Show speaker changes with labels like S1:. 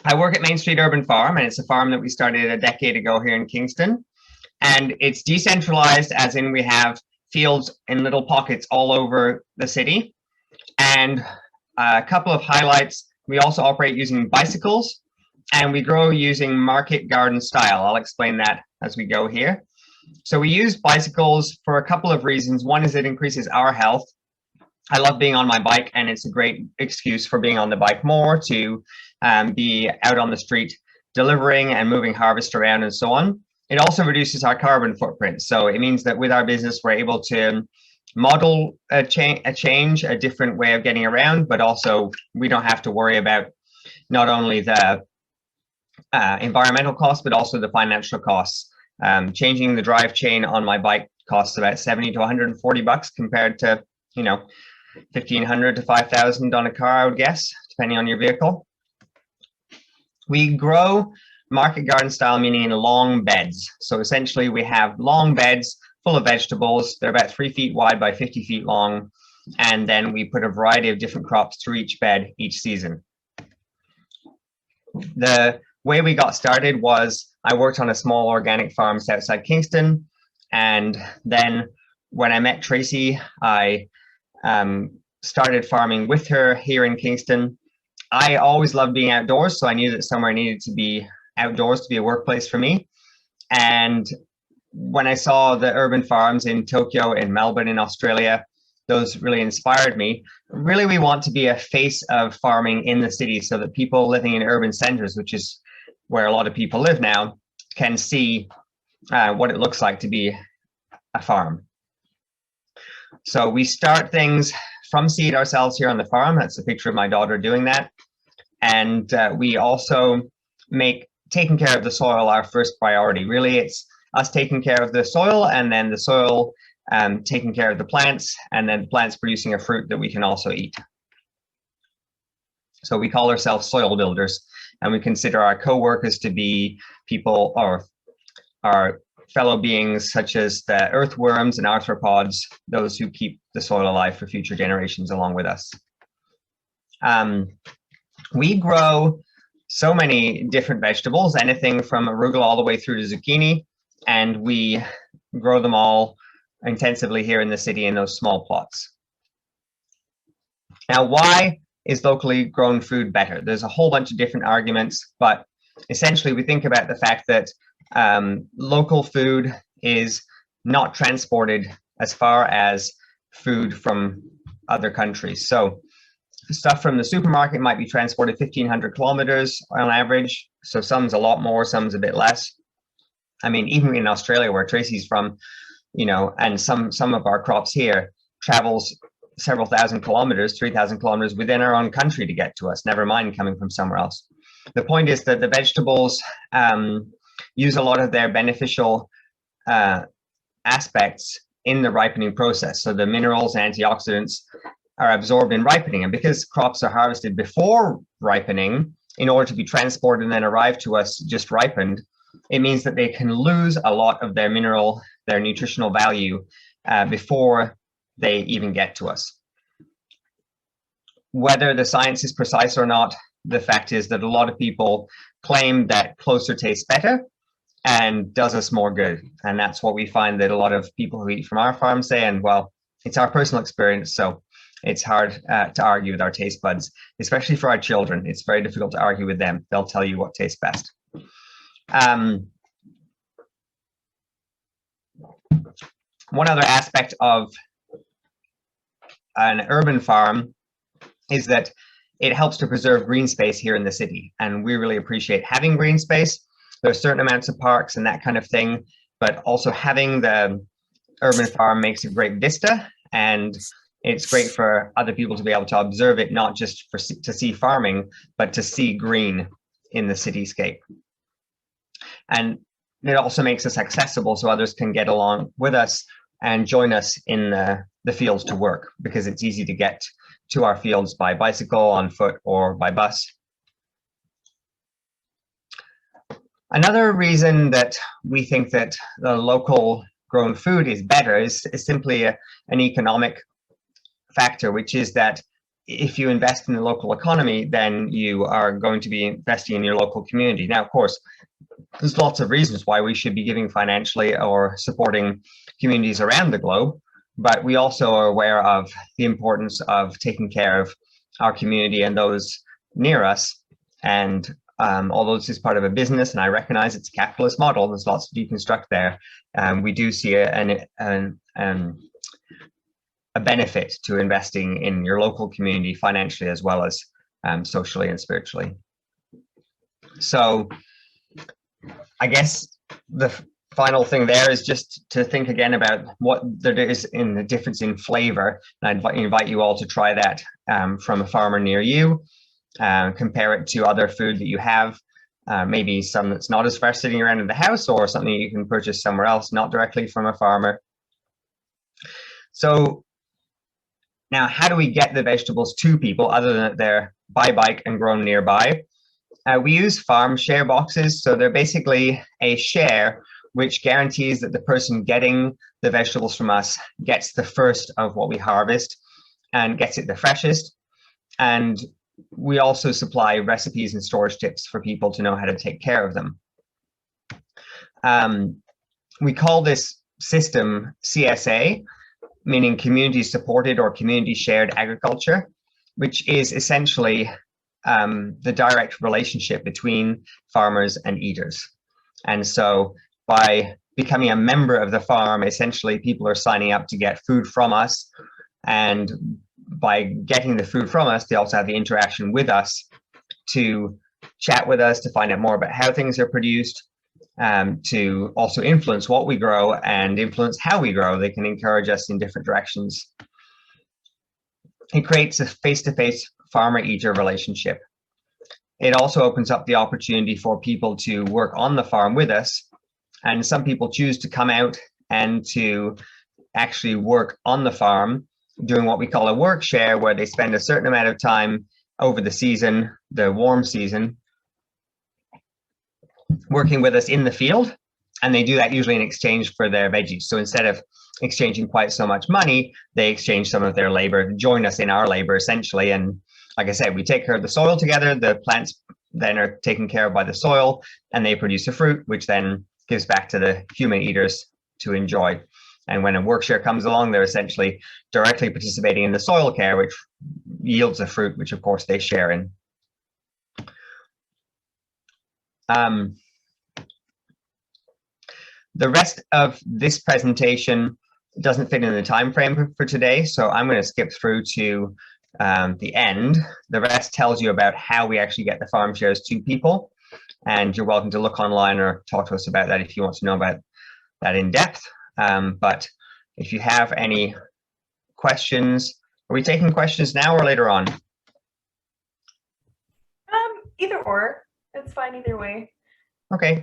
S1: I work at Main Street Urban Farm, and it's a farm that we started a decade ago here in Kingston. And it's decentralized, as in we have fields in little pockets all over the city. And a couple of highlights, we also operate using bicycles, and we grow using market garden style. I'll explain that as we go here. So we use bicycles for a couple of reasons. One is it increases our health. I love being on my bike, and it's a great excuse for being on the bike more, to be out on the street delivering and moving harvest around and so on. It also reduces our carbon footprint. So it means that with our business, we're able to model a change, a different way of getting around, but also we don't have to worry about not only the environmental costs, but also the financial costs. Changing the drive chain on my bike costs about 70 to 140 bucks compared to, 1,500 to 5,000 on a car, I would guess, depending on your vehicle. We grow market garden style, meaning in long beds. So essentially we have long beds full of vegetables. They're about 3 feet wide by 50 feet long. And then we put a variety of different crops through each bed each season. The way we got started was I worked on a small organic farm outside Kingston. And then when I met Tracy, I started farming with her here in Kingston. I always loved being outdoors, so I knew that somewhere needed to be outdoors to be a workplace for me. And when I saw the urban farms in Tokyo and Melbourne in Australia, those really inspired me. Really, we want to be a face of farming in the city so that people living in urban centers, which is where a lot of people live now, can see what it looks like to be a farm. So we start things from seed ourselves here on the farm. That's a picture of my daughter doing that. And we also make taking care of the soil our first priority. Really, it's us taking care of the soil, and then the soil taking care of the plants, and then the plants producing a fruit that we can also eat. So we call ourselves soil builders, and we consider our co-workers to be people, or our fellow beings, such as the earthworms and arthropods, those who keep the soil alive for future generations along with us. We grow so many different vegetables, anything from arugula all the way through to zucchini, and we grow them all intensively here in the city in those small plots. Now, why is locally grown food better? There's a whole bunch of different arguments, but essentially we think about the fact that local food is not transported as far as food from other countries. So stuff from the supermarket might be transported 1,500 kilometers on average. So some's a lot more, some's a bit less. I mean, even in Australia, where Tracy's from, and some of our crops here travels several thousand kilometers, 3,000 kilometers within our own country to get to us, never mind coming from somewhere else. The point is that the vegetables use a lot of their beneficial aspects in the ripening process. So the minerals and antioxidants are absorbed in ripening. And because crops are harvested before ripening, in order to be transported and then arrive to us just ripened, it means that they can lose a lot of their mineral, their nutritional value before they even get to us. Whether the science is precise or not, the fact is that a lot of people claim that closer tastes better and does us more good. And that's what we find that a lot of people who eat from our farm say, and well, it's our personal experience, so it's hard to argue with our taste buds, especially for our children. It's very difficult to argue with them. They'll tell you what tastes best. One other aspect of an urban farm is that it helps to preserve green space here in the city. And we really appreciate having green space. There are certain amounts of parks and that kind of thing, but also having the urban farm makes a great vista, and it's great for other people to be able to observe it, not just to see farming, but to see green in the cityscape. And it also makes us accessible so others can get along with us and join us in the fields to work, because it's easy to get to our fields by bicycle, on foot, or by bus. Another reason that we think that the local grown food is better is simply an economic factor, which is that if you invest in the local economy, then you are going to be investing in your local community. Now, of course, there's lots of reasons why we should be giving financially or supporting communities around the globe, but we also are aware of the importance of taking care of our community and those near us. And although this is part of a business, and I recognize it's a capitalist model, there's lots to deconstruct there. We do see a benefit to investing in your local community financially as well as socially and spiritually. So I guess the final thing there is just to think again about what there is in the difference in flavor. And I invite you all to try that from a farmer near you. Compare it to other food that you have, maybe some that's not as fresh sitting around in the house, or something you can purchase somewhere else, not directly from a farmer. So now, how do we get the vegetables to people other than that they're by bike and grown nearby? We use farm share boxes. So they're basically a share which guarantees that the person getting the vegetables from us gets the first of what we harvest and gets it the freshest. And we also supply recipes and storage tips for people to know how to take care of them. We call this system CSA, meaning community supported or community shared agriculture, which is essentially the direct relationship between farmers and eaters. And so by becoming a member of the farm, essentially people are signing up to get food from us. And by getting the food from us, they also have the interaction with us to chat with us, to find out more about how things are produced, to also influence what we grow and influence how we grow. They can encourage us in different directions. It creates a face-to-face farmer-eater relationship. It also opens up the opportunity for people to work on the farm with us. And some people choose to come out and to actually work on the farm, doing what we call a work share, where they spend a certain amount of time over the season, the warm season, working with us in the field. And they do that usually in exchange for their veggies. So instead of exchanging quite so much money, they exchange some of their labor, join us in our labor essentially. And like I said, we take care of the soil together. The plants then are taken care of by the soil, and they produce a fruit, which then gives back to the human eaters to enjoy. And when a work share comes along, they're essentially directly participating in the soil care, which yields a fruit, which of course they share in. The rest of this presentation doesn't fit in the time frame for today, so I'm going to skip through to the end. The rest tells you about how we actually get the farm shares to people, and you're welcome to look online or talk to us about that if you want to know about that in depth. But if you have any questions, are we taking questions now or later on?
S2: Either or, it's fine either way.
S1: Okay.